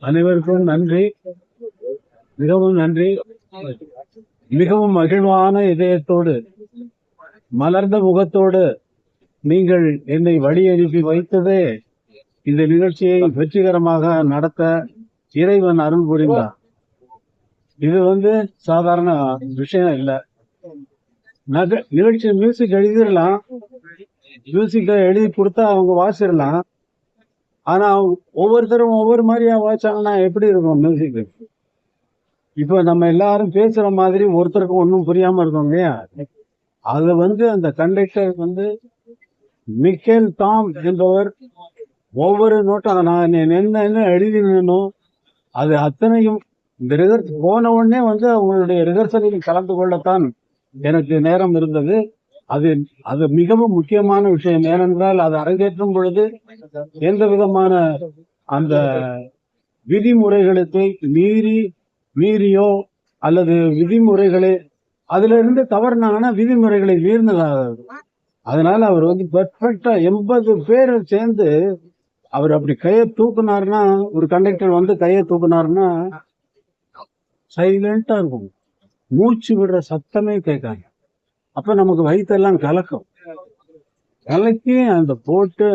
அனைவருக்கும் நன்றி, மிகவும் நன்றி. மிகவும் மகிழ்வான இதயத்தோடு, மலர்ந்த முகத்தோடு நீங்கள் என்னை வழி அனுப்பி வைத்ததே இந்த நிகழ்ச்சியை வெற்றிகரமாக நடத்த இறைவன் அருள் புரிந்தார். இது சாதாரண விஷயம் இல்லை. நிகழ்ச்சி மியூசிக் எழுதிடலாம், மியூசிக்கை எழுதி கொடுத்தா அவங்க வாசிடலாம். ஆனா ஒவ்வொருத்தரும் ஒவ்வொரு மாதிரியா வாசிச்சாங்கன்னா எப்படி இருக்கும் மியூசிக்? இப்ப நம்ம எல்லாரும் பேசுற மாதிரி ஒருத்தருக்கும் ஒன்றும் புரியாம இருக்கும் இல்லையா? அது அந்த கண்டக்டர் மிக்கேல் டாம் என்பவர் ஒவ்வொரு நோட்டம் நான் என்ன எழுதினோ அது அத்தனையும் இந்த ரிஹர்சல் போன உடனே அவங்களுடைய ரிஹர்சலில் கலந்து கொள்ளத்தான் எனக்கு நேரம் இருந்தது. அது மிகவும் முக்கியமான விஷயம். ஏனென்றால் அது அரங்கேற்றும் பொழுது எந்த விதமான அந்த விதிமுறைகளுக்கு மீறியோ அல்லது விதிமுறைகளை அதுல இருந்து தவறுனாங்கன்னா விதிமுறைகளை மீறினதாக. அதனால அவர் பெர்ஃபெக்டா 80 பேர் சேர்ந்து அவர் அப்படி கையை தூக்குனாருன்னா, ஒரு கண்டக்டர் கையை தூக்குனாருன்னா சைலண்டா இருக்கும், மூச்சு விடுற சத்தமே கேட்காது. அப்ப நமக்கு வயிற்றெல்லாம் கலக்கி அந்த போட்டு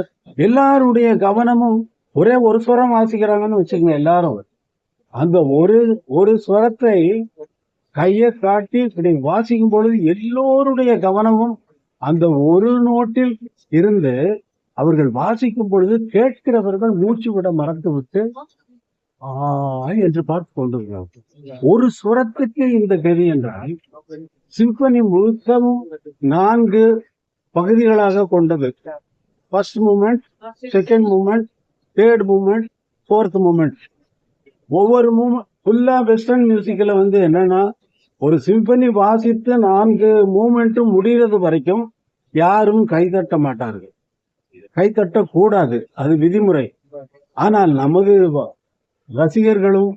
எல்லாருடைய கவனமும் ஒரே ஒரு ஸ்வரம் வாசிக்கிறாங்கன்னு வச்சுக்கோங்க. எல்லாரும் அந்த ஒரு ஸ்வரத்தை கையை காட்டி இப்படி வாசிக்கும் பொழுது எல்லோருடைய கவனமும் அந்த ஒரு நோட்டில் இருந்து அவர்கள் வாசிக்கும் பொழுது கேட்கிறவர்கள் மூச்சு விட மறந்து விட்டு என்று பார்த்து கொண்டிருக்கிறார்கள். ஒரு சுரத்துக்கு இந்த கதி என்றால் சிம்பனி முழுக்கவும் 4 பகுதிகளாக கொண்டது. First moment, second moment, third moment, fourth moment. ஒவ்வொரு ஃபுல்லா வெஸ்டர்ன் மியூசிக்ல என்னன்னா, ஒரு சிம்பனி வாசித்து 4 மூமெண்ட்டும் முடிகிறது வரைக்கும் யாரும் கைதட்ட மாட்டார்கள், கைத்தட்டக்கூடாது, அது விதிமுறை. ஆனால் நமது ரசிகர்களும்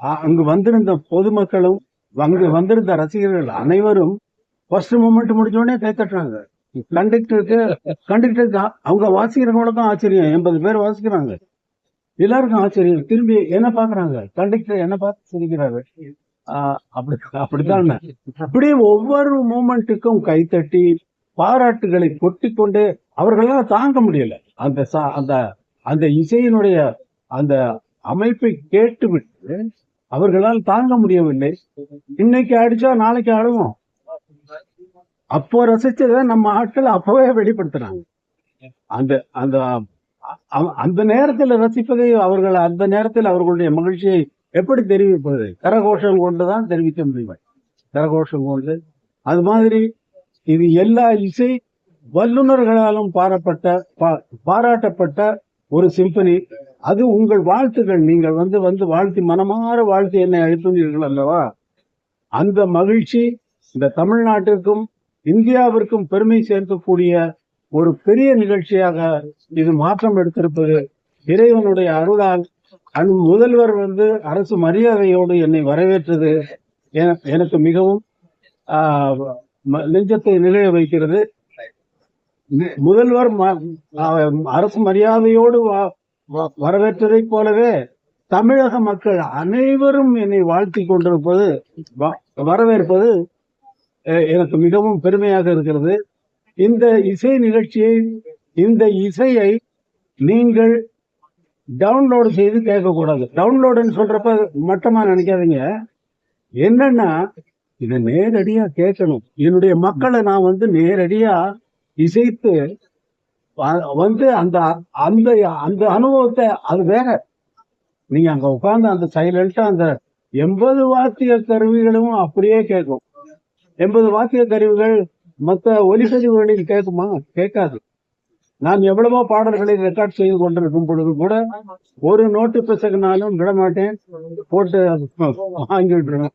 அங்கு வந்திருந்த பொதுமக்களும் அங்கு வந்திருந்த ரசிகர்கள் அனைவரும் ஃபர்ஸ்ட் மூமெண்ட் முடிஞ்ச உடனே கைத்தட்டுறாங்க. கண்டக்டருக்கு அவங்க வாசிக்கிறவங்களுக்கும் ஆச்சரியம். 80 பேர் வாசிக்கிறாங்க, எல்லாருக்கும் ஆச்சரியம். திரும்பி என்ன பாக்குறாங்க, கண்டக்டர் என்ன பார்த்து சிரிக்கிறாரு. அப்படித்தான். அப்படியே ஒவ்வொரு மூமெண்ட்டுக்கும் கைத்தட்டி பாராட்டுகளை கொட்டிக்கொண்டு அவர்களால் தாங்க முடியல. அந்த இசையினுடைய அந்த அமைப்பை கேட்டுவிட்டு அவர்களால் தாங்க முடியவில்லை. இன்னைக்கு அடிச்சா நாளைக்கு ஆடுவோம். அப்போ ரசிச்சதை நம்ம ஆட்கள் அப்பவே வெளிப்படுத்துறாங்க. அந்த அந்த அந்த நேரத்தில் ரசிப்பதை அவர்கள் அந்த நேரத்தில் அவர்களுடைய மகிழ்ச்சியை எப்படி தெரிவிப்பது? கரகோஷம் கொண்டுதான் தெரிவிக்க முடியும். கரகோஷம் கொண்டு அது மாதிரி இது எல்லா இசை வல்லுநர்களாலும் பாராட்டப்பட்ட ஒரு சிம்பனி. அது உங்கள் வாழ்த்துகள். நீங்கள் வாழ்த்தி மனமாற வாழ்த்தி என்னை அழைத்துள்ளீர்கள் அல்லவா? அந்த மகிழ்ச்சி இந்த தமிழ்நாட்டிற்கும் இந்தியாவிற்கும் பெருமை சேர்க்கக்கூடிய ஒரு பெரிய நிகழ்ச்சியாக இது மாற்றம் எடுத்திருப்பது இறைவனுடைய அருளால். முதல்வர் அரசு மரியாதையோடு என்னை வரவேற்றது எனக்கு மிகவும் நெஞ்சத்தை நிலைய வைக்கிறது. முதல்வர் அரசு மரியாதையோடு வரவேற்றதை போலவே தமிழக மக்கள் அனைவரும் என்னை வாழ்த்தி கொண்டிருப்பது, வரவேற்பது எனக்கு மிகவும் பெருமையாக இருக்கிறது. இந்த இசை நிகழ்ச்சியை, இந்த இசையை நீங்கள் டவுன்லோடு செய்து கேட்கக்கூடாது. டவுன்லோடுன்னு சொல்றப்ப மட்டமா நினைக்காதீங்க. என்னன்னா, இதை நேரடியா கேட்கணும். என்னுடைய மக்களை நான் நேரடியா இசைத்து அந்த அந்த அந்த அனுபவத்தை, அது வேற. நீங்க அங்க உட்கார்ந்து அந்த சைலண்டா அந்த 80 வாத்திய கருவிகளும் அப்படியே கேட்கும். 80 வாத்திய கருவிகள் மற்ற ஒலிப்பதிவுகளில் கேட்குமா? கேட்காது. நான் எவ்வளவோ பாடல்களை ரெக்கார்ட் செய்து கொண்டிருக்கும் பொழுது கூட ஒரு நோட்டு பிசகுனாலும் விடமாட்டேன், போட்டு வாங்கி விட்டுருவேன்.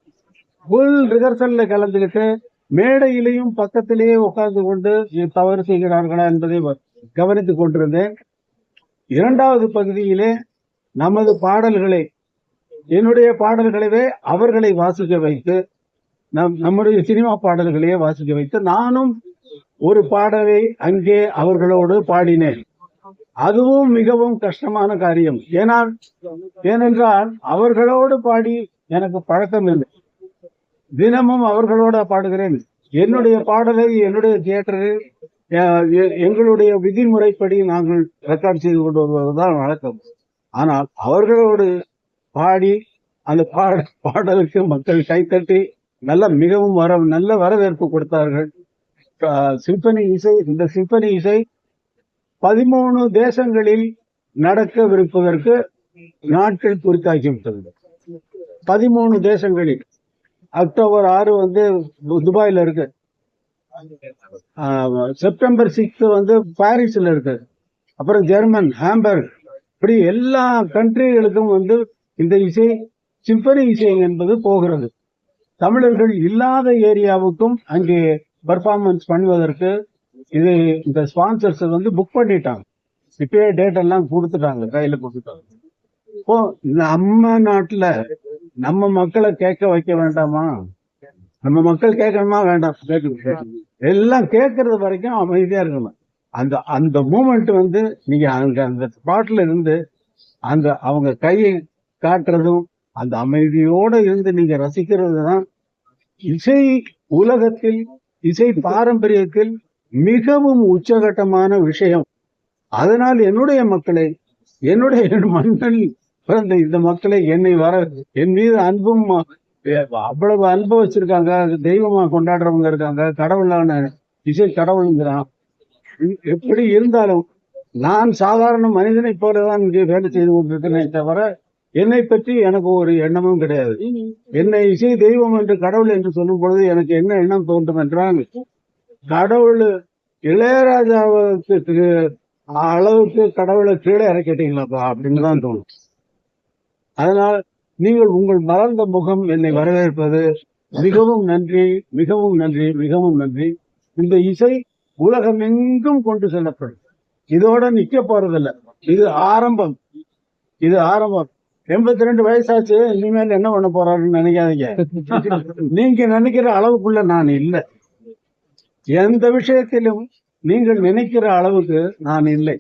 ஃபுல் ரிஹர்சல்ல கலந்துக்கிட்டு மேடையிலையும் பக்கத்திலேயே உட்கார்ந்து கொண்டு தவறு செய்கிறார்களா என்பதை கவனித்துக் கொண்டிருந்தேன். 2வது பகுதியிலே நமது பாடல்களை, என்னுடைய பாடல்களவே அவர்களை வாசிக்க வைத்து, நம்முடைய சினிமா பாடல்களையே வாசிக்க வைத்து நானும் ஒரு பாடலை அங்கே அவர்களோடு பாடினேன். அதுவும் மிகவும் கஷ்டமான காரியம். ஏனென்றால் அவர்களோடு பாடி எனக்கு பழக்கம் இல்லை. தினமும் அவர்களோட பாடுகிறேன். என்னுடைய பாடலை என்னுடைய தியேட்டரில் எங்களுடைய விதிமுறைப்படி நாங்கள் ரெக்கார்ட் செய்து கொண்டு வருவதுதான் வழக்கம். ஆனால் அவர்களோடு பாடி அந்த பாடலுக்கு மக்கள் கைத்தட்டி மிகவும் நல்ல வரவேற்பு கொடுத்தார்கள். சிம்பனி இசை, இந்த சிம்பனி இசை 13 தேசங்களில் நடக்கவிருப்பதற்கு நாட்கள் குறித்தாக்கிவிட்டது. 13 தேசங்களில். அக்டோபர் 6 வந்து துபாயில இருக்கு, செப்டம்பர் 6 வந்து பாரிஸ்ல இருக்கு, அப்புறம் ஜெர்மன் ஹாம்பர்க், இப்படி எல்லா கண்ட்ரிகளுக்கும் வந்து இந்த இசை சிம்பனி இசை என்பது போகிறது. தமிழர்கள் இல்லாத ஏரியாவுக்கும் அங்கே பர்ஃபார்மன்ஸ் பண்ணுவதற்கு இந்த ஸ்பான்சர்ஸ் வந்து புக் பண்ணிட்டாங்க. இப்பயே டேட் எல்லாம் கொடுத்துட்டாங்க, கையில கொடுத்துட்டாங்க. இப்போ நம்ம நாட்டுல நம்ம மக்களை கேட்க வைக்க வேண்டாமா? நம்ம மக்கள் கேட்கணுமா வேண்டாம்? எல்லாம் கேட்கறது வரைக்கும் அமைதியா இருக்கணும். அந்த மூமெண்ட் வந்து நீங்க அந்த பாட்டுல இருந்து அவங்க கையை காட்டுறதும் அந்த அமைதியோட இருந்து நீங்க ரசிக்கிறது தான் இசை உலகத்தில், இசை பாரம்பரியத்தில் மிகவும் உச்சகட்டமான விஷயம். அதனால் என்னுடைய மக்களை, என்னுடைய மண்ணில் பிறந்த இந்த மக்களை என் மீது அன்பும் அவ்வளவு அன்பு வச்சிருக்காங்க. தெய்வமா கொண்டாடுறவங்க இருக்காங்க. கடவுளான இசை கடவுளுங்கிறான். எப்படி இருந்தாலும் நான் சாதாரண மனிதனை போலதான் இங்கே வேலை செய்து கொண்டிருக்கிறேனே தவிர என்னை பற்றி எனக்கு ஒரு எண்ணமும் கிடையாது. என்னை இசை தெய்வம் என்று கடவுள் என்று சொல்லும் பொழுது எனக்கு என்ன எண்ணம் தோன்றும் என்றால், கடவுள் இளையராஜாவுக்கு அளவுக்கு கடவுளை கீழே இறக்கிட்டீங்களாப்பா அப்படின்னு தான் தோணும். அதனால் நீங்கள் உங்கள் மலர்ந்த முகம் என்னை வரவேற்பது மிகவும் நன்றி, மிகவும் நன்றி, மிகவும் நன்றி. இந்த இசை உலகமெங்கும் கொண்டு செல்லப்படும். இதோட நிக்க போறதில்லை. இது ஆரம்பம். 82 வயசாச்சு, இனிமேல் என்ன பண்ண போறாருன்னு நினைக்காதீங்க. நீங்க நினைக்கிற அளவுக்குள்ள நான் இல்லை. எந்த விஷயத்திலும் நீங்கள் நினைக்கிற அளவுக்கு நான் இல்லை.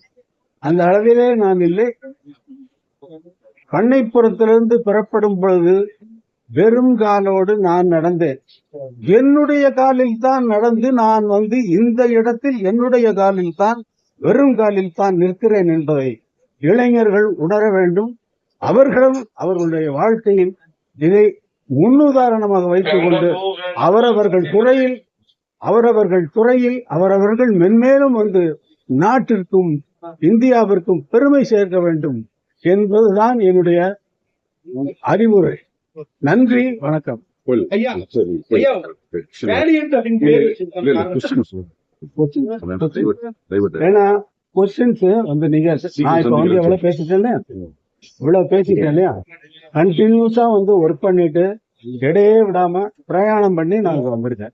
அந்த அளவிலே நான் இல்லை. பண்ணைப்புறத்திலிருந்து பெறப்படும் பொழுது வெறும் காலோடு நான் நடந்தேன். என்னுடைய காலில் தான் நடந்து நான் வந்து இந்த இடத்தில் என்னுடைய காலில் தான், வெறும் காலில் தான் நிற்கிறேன் என்பதை இளைஞர்கள் உணர வேண்டும். அவர்களும் அவர்களுடைய வாழ்க்கையில் இதை முன்னுதாரணமாக வைத்துக் கொண்டு அவரவர்கள் துறையில் அவரவர்கள் மென்மேலும் வந்து நாட்டிற்கும் இந்தியாவிற்கும் பெருமை சேர்க்க வேண்டும் என்பதுதான் என்னுடைய அறிவுரை. நன்றி, வணக்கம். ஏன்னா கொஸ்டின்ஸ் வந்து நீங்க நான் இப்ப வந்து எவ்வளவு பேசிட்டேன் இல்லையா, கண்டினியூஸா வந்து ஒர்க் பண்ணிட்டு இடையே விடாம பிரயாணம் பண்ணி நான் வந்திருக்கேன்.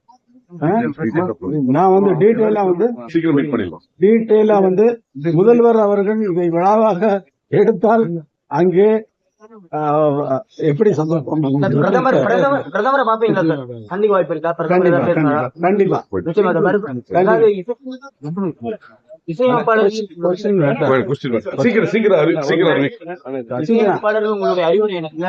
நான் வந்து டீட்டெயிலா வந்து முதல்வர் அவர்கள் இதை விழாவாக எடுத்தால் அங்கே எப்படி சந்தோஷம். பிரதமரை பாப்பீங்களா சார்? சந்திக்க வாய்ப்பு இருக்கா? கண்டிப்பா. இசையமைப்பாளர்கள் உங்களுடைய அறிவுரை எனக்கு